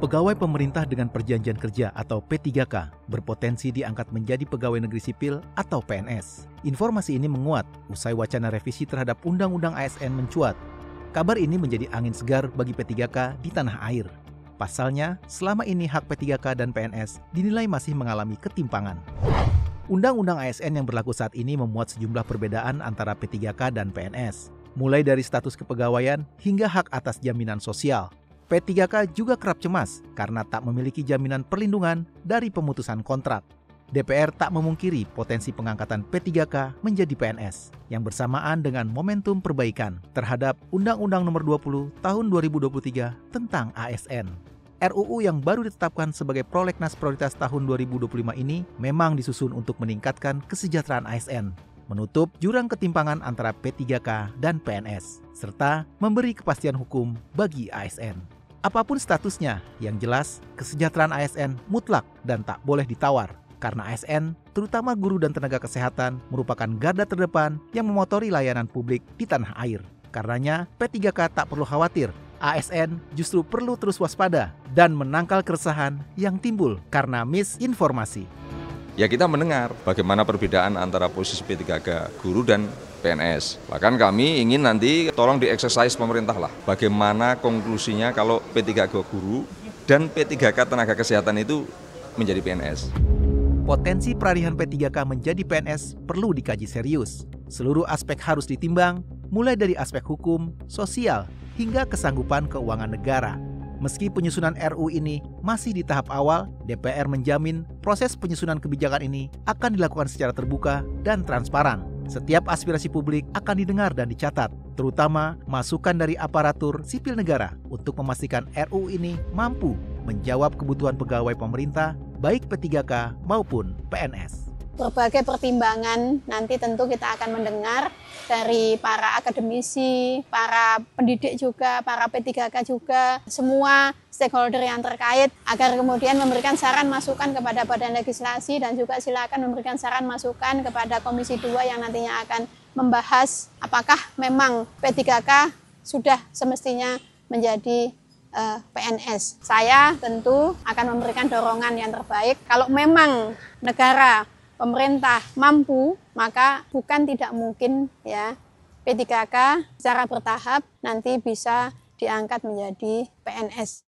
Pegawai pemerintah dengan perjanjian kerja atau P3K berpotensi diangkat menjadi pegawai negeri sipil atau PNS. Informasi ini menguat usai wacana revisi terhadap Undang-Undang ASN mencuat. Kabar ini menjadi angin segar bagi P3K di tanah air. Pasalnya, selama ini hak P3K dan PNS dinilai masih mengalami ketimpangan. Undang-Undang ASN yang berlaku saat ini memuat sejumlah perbedaan antara P3K dan PNS, mulai dari status kepegawaian hingga hak atas jaminan sosial. P3K juga kerap cemas karena tak memiliki jaminan perlindungan dari pemutusan kontrak. DPR tak memungkiri potensi pengangkatan P3K menjadi PNS yang bersamaan dengan momentum perbaikan terhadap Undang-Undang Nomor 20 Tahun 2023 tentang ASN. RUU yang baru ditetapkan sebagai prolegnas prioritas tahun 2025 ini memang disusun untuk meningkatkan kesejahteraan ASN, menutup jurang ketimpangan antara P3K dan PNS, serta memberi kepastian hukum bagi ASN. Apapun statusnya, yang jelas kesejahteraan ASN mutlak dan tak boleh ditawar, karena ASN, terutama guru dan tenaga kesehatan, merupakan garda terdepan yang memotori layanan publik di tanah air. Karenanya, P3K tak perlu khawatir, ASN justru perlu terus waspada dan menangkal keresahan yang timbul karena misinformasi. Ya, kita mendengar bagaimana perbedaan antara posisi P3K guru dan PNS. Bahkan kami ingin nanti tolong di-exercise pemerintah lah. Bagaimana konklusinya kalau P3K guru dan P3K tenaga kesehatan itu menjadi PNS. Potensi peralihan P3K menjadi PNS perlu dikaji serius. Seluruh aspek harus ditimbang, mulai dari aspek hukum, sosial, hingga kesanggupan keuangan negara. Meski penyusunan RUU ini masih di tahap awal, DPR menjamin proses penyusunan kebijakan ini akan dilakukan secara terbuka dan transparan. Setiap aspirasi publik akan didengar dan dicatat, terutama masukan dari aparatur sipil negara untuk memastikan RUU ini mampu menjawab kebutuhan pegawai pemerintah, baik P3K maupun PNS. Berbagai pertimbangan nanti tentu kita akan mendengar dari para akademisi, para pendidik juga, para P3K juga, semua stakeholder yang terkait agar kemudian memberikan saran masukan kepada Badan Legislasi dan juga silakan memberikan saran masukan kepada Komisi 2 yang nantinya akan membahas apakah memang P3K sudah semestinya menjadi PNS. Saya tentu akan memberikan dorongan yang terbaik. Kalau memang negara pemerintah mampu, maka bukan tidak mungkin ya P3K secara bertahap nanti bisa diangkat menjadi PNS.